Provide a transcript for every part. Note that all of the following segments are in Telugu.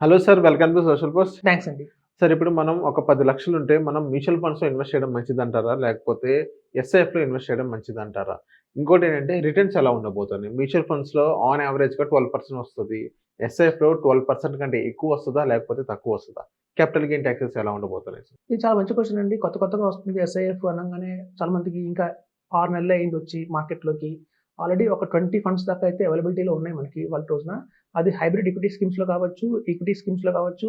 Hello sir. Welcome to social post. Thanks అండి. సార్ ఇప్పుడు మనం ఒక 10,00,000 ఉంటే మనం మ్యూచువల్ ఫండ్స్‌లో ఇన్వెస్ట్ చేయడం మంచిదంటారా? లేకపోతే ఎస్ఐఎఫ్‌లో ఇన్వెస్ట్ చేయడం మంచిదంటారా? ఇంకోటేంటంటే రిటర్న్స్ ఎలా ఉండబోతున్నాయి? మ్యూచువల్ ఫండ్స్‌లో ఆన్ యావరేజ్‌గా 12% వస్తది. ఎస్ఐఎఫ్‌లో 12% కంటే ఎక్కువ వస్తదా? లేకపోతే తక్కువ వస్తదా? క్యాపిటల్ గెయిన్ టాక్సెస్ ఎలా ఉండబోతున్నాయి సార్? ఇది చాలా మంచి క్వెషన్ అండి. కొత్తగా వస్తుంది ఎస్ఐఎఫ్ అనంగానే చాలా మందికి ఇంకా 6 నెలలే అయిందొచ్చి మార్కెట్‌లోకి. ఆల్రెడీ ఒక 20 ఫండ్స్ దాకా అయితే అవైలబిలిటీలో ఉన్నాయి మనకి ఇవాల్టి రోజున. అది హైబ్రిడ్ ఈక్విటీ స్కీమ్స్‌లో కావచ్చు, ఈక్విటీ స్కీమ్స్‌లో కావచ్చు,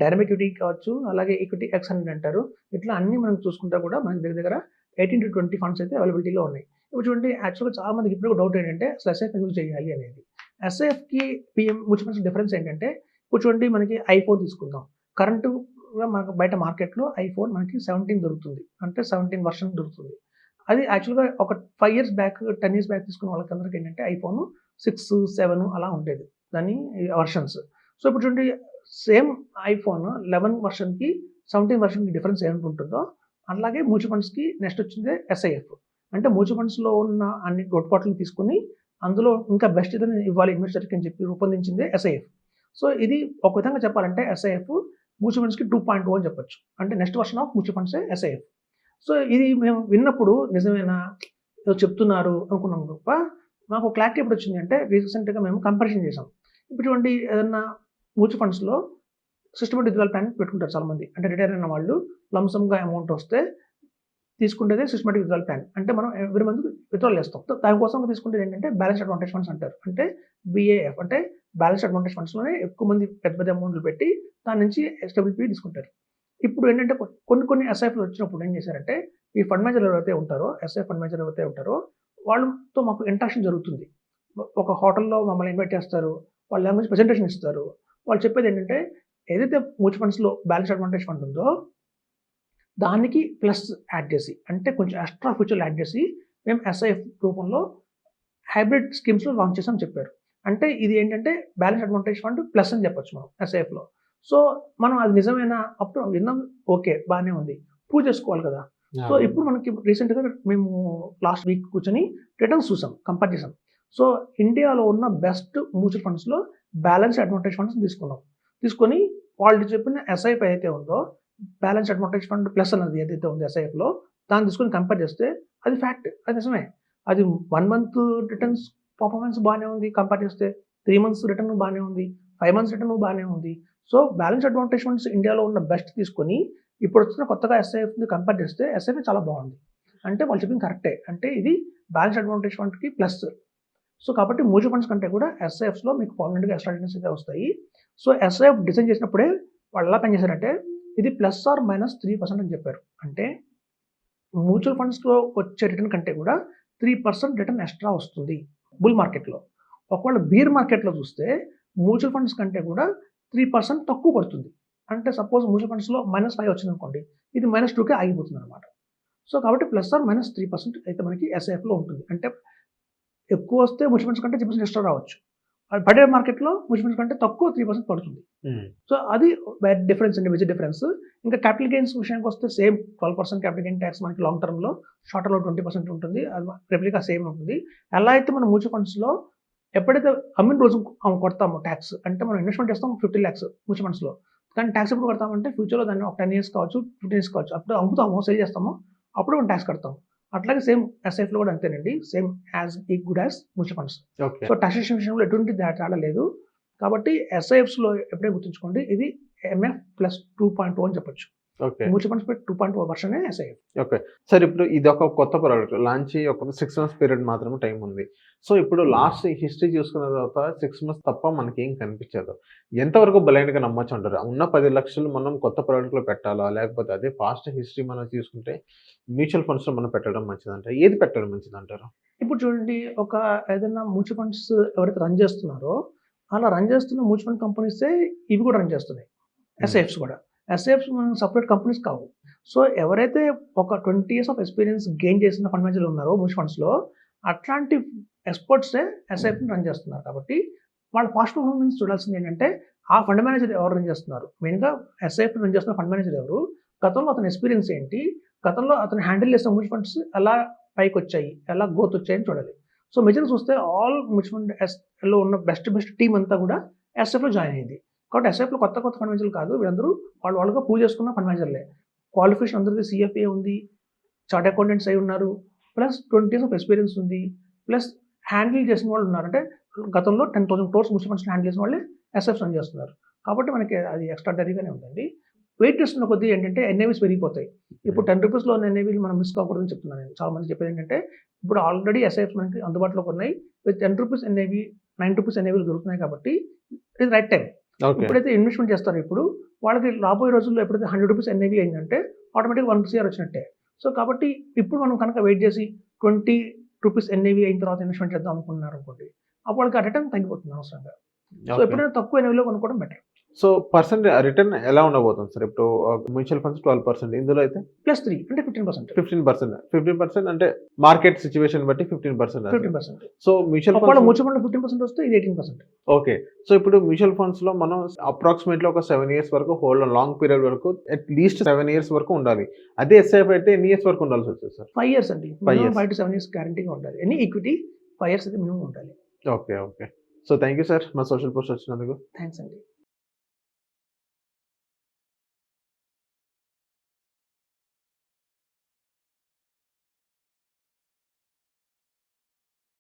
డైనమిక్ ఈక్విటీ కావచ్చు, అలాగే ఈక్విటీ ఎక్స్ అని అంటారు. ఇట్లా అన్నీ మనం చూసుకుంటే కూడా మనకి దగ్గర 18-20 ఫండ్స్ అయితే అవైలబిలిటీలో ఉన్నాయి. ఇప్పుడు చూడండి యాక్చువల్‌గా చాలా మందికి ఇప్పుడు డౌట్ ఏంటంటే అసలు ఎస్ఐఎఫ్ ఎందుకు చేయాలి అనేది. ఎస్ఐఎఫ్‌కి మ్యూచువల్ ఫండ్స్ డిఫరెన్స్ ఏంటంటే ఇప్పుడు చూడండి మనకి ఐఫోన్ తీసుకుందాం. కరెంట్‌గా మనకు బయట మార్కెట్‌లో ఐఫోన్ మనకి 17 దొరుకుతుంది. అంటే 17 వర్షన్ దొరుకుతుంది. అది యాక్చువల్‌గా ఒక 5 ఇయర్స్ బ్యాక్, 10 ఇయర్స్ బ్యాక్ తీసుకున్న వాళ్ళకందరికి ఏంటంటే ఐఫోన్ 6, 7 అలా ఉండేది. దాని వర్షన్స్. సో ఇప్పుడు చూడండి సేమ్ ఐఫోన్ 11 వర్షన్‌కి 17 వర్షన్‌కి డిఫరెన్స్ ఏముంటుందో అలాగే మ్యూచువల్ ఫండ్స్‌కి నెక్స్ట్ వచ్చిందే ఎస్ఐఎఫ్. అంటే మ్యూచువల్ ఫండ్స్‌లో ఉన్న అన్ని తోడ్పాట్లను తీసుకొని అందులో ఇంకా బెస్ట్ ఏదైనా ఇవ్వాలి ఇన్వెస్టర్‌కి అని చెప్పి రూపొందించిందే ఎస్ఐఎఫ్. సో ఇది ఒక విధంగా చెప్పాలంటే ఎస్ఐఎఫ్ మ్యూచువల్ ఫండ్స్‌కి 2.0 అని చెప్పొచ్చు. అంటే నెక్స్ట్ వర్షన్ ఆఫ్ మ్యూచువల్ ఫండ్సే ఎస్ఐఎఫ్. సో ఇది మేము విన్నప్పుడు నిజమేనా? ఏదో చెప్తున్నారు అనుకున్నాం తప్ప మాకు క్లారిటీ ఎప్పుడొచ్చింది అంటే రీసెంట్‌గా మేము కంపారిజన్ చేసాం. ఇప్పుడు చూడండి ఏదన్నా మ్యూచువల్ ఫండ్స్‌లో సిస్టమాటిక్ విత్‌డ్రాయల్ ప్లాన్ పెట్టుకుంటారు చాలామంది. అంటే రిటైర్ అయిన వాళ్ళు లంప్ సమ్‌గా అమౌంట్ వస్తే తీసుకునేదే సిస్టమాటిక్ విత్‌డ్రాయల్ ప్లాన్. అంటే మనం ఎవ్రీ మంత్ విత్‌డ్రాల్ చేస్తాం. సో దానికోసం తీసుకునేది ఏంటంటే బ్యాలెన్స్డ్ అడ్వాంటేజ్ ఫండ్స్ అంటారు. అంటే బీఏఎఫ్ అంటే బ్యాలెన్స్డ్ అడ్వాంటేజ్ ఫండ్స్‌లోనే ఎక్కువ మంది పెద్ద అమౌంట్‌లు పెట్టి దాని నుంచి ఎస్‌డబ్ల్యూపీ తీసుకుంటారు. ఇప్పుడు ఏంటంటే కొన్ని ఎస్ఐఎఫ్‌లు వచ్చినప్పుడు ఏం చేశారంటే ఈ ఫండ్ మేనేజర్లు ఎవరైతే ఉంటారో ఎస్ఐఎఫ్ ఫండ్ మేనేజర్లు ఎవరైతే ఉంటారో వాళ్ళతో మాకు ఇంటరాక్షన్ జరుగుతుంది. ఒక హోటల్‌లో మమ్మల్ని ఇన్వైట్ చేస్తారు. వాళ్ళ లాంగ్వేజ్ ప్రెజెంటేషన్ ఇస్తారు. వాళ్ళు చెప్పేది ఏంటంటే ఏదైతే మ్యూచువల్ ఫండ్స్‌లో బ్యాలెన్స్డ్ అడ్వాంటేజ్ ఫండ్ ఉందో దానికి ప్లస్ యాడ్ చేసి అంటే కొంచెం ఎక్స్‌ట్రా ఫీచర్‌లు యాడ్ చేసి మేము ఎస్ఐఎఫ్ రూపంలో హైబ్రిడ్ స్కీమ్స్‌లో లాంచ్ చేసామని చెప్పారు. అంటే ఇది ఏంటంటే బ్యాలెన్స్ అడ్వాంటేజ్ ఫండ్ ప్లస్ అని చెప్పొచ్చు మనం ఎస్ఐఎఫ్‌లో. సో మనం అది నిజమేనా? అప్పుడు విన్నాం. ఓకే. బానే ఉంది. ప్రూవ్ చేసుకోవాలి కదా! సో అవును. ఇప్పుడు మనకి రీసెంట్‌గా మేము లాస్ట్ వీక్ కూర్చొని రిటర్న్స్ చూసాం. కంపేర్ చేసాం. సో ఇండియాలో ఉన్న బెస్ట్ మ్యూచువల్ ఫండ్స్‌లో బ్యాలెన్స్ అడ్వాంటేజ్ ఫండ్స్ తీసుకున్నాం. తీసుకొని వాళ్ళు చెప్పిన ఎస్ఐఎఫ్ ఏదైతే ఉందో బ్యాలెన్స్ అడ్వాంటేజ్ ఫండ్ ప్లస్ అన్నది ఏదైతే ఉందో ఎస్ఐఎఫ్‌లో దాన్ని తీసుకొని కంపేర్ చేస్తే అది ఫ్యాక్ట్. అది నిజమే. అది 1 మంత్ రిటర్న్స్ పర్ఫార్మెన్స్ బానే ఉంది కంపేర్ చేస్తే. 3 మంత్స్ రిటర్న్ బానే ఉంది. 5 మంత్స్ రిటర్న్ బానే ఉంది. సో బ్యాలెన్స్ అడ్వాంటేజ్ ఫండ్స్ ఇండియాలో ఉన్న బెస్ట్ తీసుకొని ఇప్పుడొచ్చిన కొత్తగా ఎస్ఐఎఫ్‌ని కంపేర్ చేస్తే ఎస్ఐఎఫ్ చాలా బాగుంది. అంటే వాళ్ళు చెప్పింది కరెక్టే. అంటే ఇది బ్యాలెన్స్ అడ్వాంటేజ్ ఫండ్‌కి ప్లస్. సో కాబట్టి మ్యూచువల్ ఫండ్స్ కంటే కూడా ఎస్ఐఎఫ్స్‌లో మీకు పర్మనెంట్‌గా ఎక్స్‌ట్రా రిటర్న్స్ అయితే వస్తాయి. సో ఎస్ఐఎఫ్ డిజైన్ చేసినప్పుడే వాళ్ళు ఎలా ప్లాన్ చేశారంటే ఇది +/- 3% అని చెప్పారు. అంటే మ్యూచువల్ ఫండ్స్‌లో వచ్చే రిటర్న్ కంటే కూడా 3% రిటర్న్ ఎక్స్‌ట్రా వస్తుంది బుల్ మార్కెట్‌లో. ఒకవేళ బీర్ మార్కెట్‌లో చూస్తే మ్యూచువల్ ఫండ్స్ కంటే కూడా 3% తక్కువ పడుతుంది. అంటే సపోజ్ మ్యూచువల్ ఫండ్స్‌లో -5 వచ్చిందనుకోండి. ఇది -2కే ఆగిపోతుందన్నమాట. సో కాబట్టి +/- 3% అయితే మనకి ఎస్ఐఎఫ్‌లో ఉంటుంది. అంటే ఎక్కువొస్తే మ్యూచువల్ ఫండ్స్ కంటే 3% ఎక్స్‌ట్రా రావచ్చు. అది పడే మార్కెట్‌లో మ్యూచువల్ ఫండ్స్ కంటే తక్కువ 3% పడుతుంది. హ్మ్. సో అది డిఫరెన్స్ అండి. Major difference. ఇంకా క్యాపిటల్ గెయిన్స్ విషయానికొస్తే సేమ్ 12% క్యాపిటల్ గెయిన్ టాక్స్ మనకి లాంగ్ టర్మ్‌లో, షార్ట్ టర్మ్‌లో 20% ఉంటుంది. అది రెప్లికా సేమ్ ఉంటుంది. ఎలా అయితే మనం మ్యూచువల్ ఫండ్స్‌లో ఎప్పుడైతే అమ్మిన రోజు కొడతామో టాక్స్ అంటే మనం ఇన్వెస్ట్‌మెంట్ చేస్తాం 50 లాక్స్ మ్యూచువల్ ఫండ్స్‌లో. కానీ టాక్స్ ఎప్పుడు కడతామంటే ఫ్యూచర్‌లో దాన్ని ఒక 10 ఇయర్స్ కావచ్చు, 15 ఇయర్స్ కావచ్చు. అప్పుడు అమ్ముతామో, సేల్ చేస్తామో అప్పుడు మనం టాక్స్ కడతాం. అట్లాగే సేమ్ ఎస్ఐఎఫ్‌లో కూడా అంతేనండి. Same as good as mutual funds. Okay. So taxation విషయంలో ఎటువంటి తేడా లేదు. కాబట్టి ఎస్ఐఎఫ్స్‌లో ఎప్పుడే గుర్తుంచుకోండి. ఇది ఎంఎఫ్ ప్లస్ 2.0 అని చెప్పొచ్చు. ఓకే. మ్యూచువల్ ఫండ్స్ 2.0 వర్షనే ఎస్ఐఎఫ్. ఓకే. సార్ ఇప్పుడు ఇదొక కొత్త ప్రొడక్ట్. లాంచ్ అయ్యి ఒక 6 మంత్స్ పీరియడ్ మాత్రమే టైం ఉంది. సో ఇప్పుడు లాస్ట్ హిస్టరీ చూసుకున్న తర్వాత 6 మంత్స్ తప్ప మనకేం కనిపించదు. ఎంతవరకు బ్లైండ్‌గా నమ్మొచ్చంటారు? ఉన్న 10,00,000 మనం కొత్త ప్రొడక్ట్‌లో పెట్టాలా? లేకపోతే అదే పాస్ట్ హిస్టరీ మనం తీసుకుంటే మ్యూచువల్ ఫండ్స్‌లో మనం పెట్టడం మంచిదంటారా? ఏది పెట్టడం మంచిదంటారు? ఇప్పుడు చూడండి ఒక ఏదైనా మ్యూచువల్ ఫండ్స్ ఎవరైతే రన్ చేస్తున్నారో, అలా రన్ చేస్తున్న మ్యూచువల్ ఫండ్ కంపెనీసే ఇవి కూడా రన్ చేస్తున్నాయి. హ్మ్. ఎస్ఐఎఫ్స్ కూడా. ఎస్ఐఎఫ్స్ మనకు సెపరేట్ కంపెనీస్ కావు. సో ఎవరైతే ఒక 20 ఇయర్స్ ఆఫ్ ఎక్స్‌పీరియన్స్ గెయిన్ చేసిన ఫండ్ మేనేజర్‌లు ఉన్నారో మ్యూచువల్ ఫండ్స్‌లో, అట్లాంటి ఎక్స్‌పర్ట్సే ఎస్ఐఎఫ్‌ని రన్ చేస్తున్నారు కాబట్టి, వాళ్ళ పాస్ట్ పర్ఫార్మెన్స్ చూడాల్సిందేంటంటే, ఆ ఫండ్ మేనేజర్ ఎవరు రన్ చేస్తున్నారు? మెయిన్‌గా ఎస్ఐఎఫ్‌ని రన్ చేస్తున్న ఫండ్ మేనేజర్ ఎవరు? గతంలో అతని ఎక్స్‌పీరియన్స్ ఏంటి? గతంలో అతను హ్యాండిల్ చేసిన మ్యూచువల్ ఫండ్స్ ఎలా పైకొచ్చాయి? ఎలా గ్రోత్ వచ్చాయని చూడాలి. సో మేజర్‌గా చూస్తే ఆల్ మ్యూచువల్ ఫండ్ లో ఉన్న బెస్ట్ టీమ్ అంతా కూడా ఎస్ఐఎఫ్‌లో జాయిన్ అయింది. కాబట్టి ఎస్ఐఎఫ్లో కొత్త ఫండ్ మేనేజర్లు కాదు, వీళ్ళందరూ వాళ్ళుగా పూజ చేసుకున్న ఫండ్ మేనేజర్లే. క్వాలిఫికేషన్ అందరిది CFA ఉంది, చార్ట్ అకౌంటెంట్స్ అయి ఉన్నారు, ప్లస్ 20 years ఆఫ్ ఎక్స్పీరియన్స్ ఉంది, ప్లస్ హ్యాండిల్ చేసిన వాళ్ళు ఉన్నారు. అంటే గతంలో 10,000 crores మ్యూచువల్ ఫండ్స్ హ్యాండిల్ చేసిన వాళ్ళే ఎస్ఎఫ్స్ రన్ చేస్తున్నారు. కాబట్టి మనకి అది ఎక్స్ట్రాడనరీగానే ఉందండి. వెయిట్ చేస్తున్న కొద్దీ ఏంటంటే ఎన్ఏవీస్ పెరిగిపోతాయి. ఇప్పుడు 10 రూపీస్లో ఉన్న ఎన్ఏవీలు మనం మిస్ కాకూడదని చెప్తున్నాను నేను. చాలా మంది చెప్పేది ఏంటంటే ఇప్పుడు ఆల్రెడీ ఎస్ఐఎఫ్స్ మనకి అందుబాటులోకి ఉన్నాయి. విత్ 10 రూపీస్ ఎన్ఏవీ, 9 రూపీస్ ఎన్ఏవీలు దొరుకుతున్నాయి కాబట్టి ఇది రైట్ టైం. ఓకే. ఎప్పుడైతే ఇన్వెస్ట్మెంట్ చేస్తారో ఇప్పుడు వాళ్ళకి రాబోయే రోజుల్లో ఎప్పుడైతే 100 రూపీస్ ఎన్ఏవీ అయిందంటే ఆటోమేటిక్గా 1 CR వచ్చినట్టే. సో కాబట్టి ఇప్పుడు మనం కనుక వెయిట్ చేసి 20 రూపీస్ ఎన్ఏవీ అయిన తర్వాత ఇన్వెస్ట్మెంట్ చేద్దాం అనుకుంటున్నారు అనుకోండి, అప్పుడు వాళ్ళకి రిటర్న్ తగ్గిపోతుంది అనవసరంగా. So okay. ఎప్పుడైనా తక్కువ ఎన్ఏవీలో కొనుక్కోవడం బెటర్. సో రిటర్న్ ఎలా ఉండబోతుంది సార్? ఇప్పుడు మ్యూచువల్ ఫండ్స్ 12%, ఇందులో అయితే +3 అంటే 15%. 15%. 15% అంటే మార్కెట్ సిచ్యువేషన్ బట్టి 15%. 15%. సో మ్యూచువల్ ఒకవేళ ఫండ్స్ మ్యూచువల్ ఫండ్లో 15% వస్తే ఇది 18%. ఓకే. సో ఇప్పుడు మ్యూచువల్ ఫండ్స్ లో మనం అప్రాక్సిమేట్లీ ఒక 7 years వరకు లాంగ్ పీరియడ్ వరకు అట్లీస్ట్ 7 years వరకు ఉండాలి. అదే ఎస్ఐఎఫ్ అయితే ఎన్ని ఇయర్స్ వరకు ఉండాల్సి వస్తుంది సార్? 5 years అండి. 5 years. 5 to 7 years గ్యారంటీగా ఉండాలి. ఎనీ ఈక్విటీ 5 years అయితే మినిమం ఉండాలి. Okay. So thank you sir మా సోషల్ పోస్ట్ వచ్చినందుకు. థ్యాంక్స్ అండి.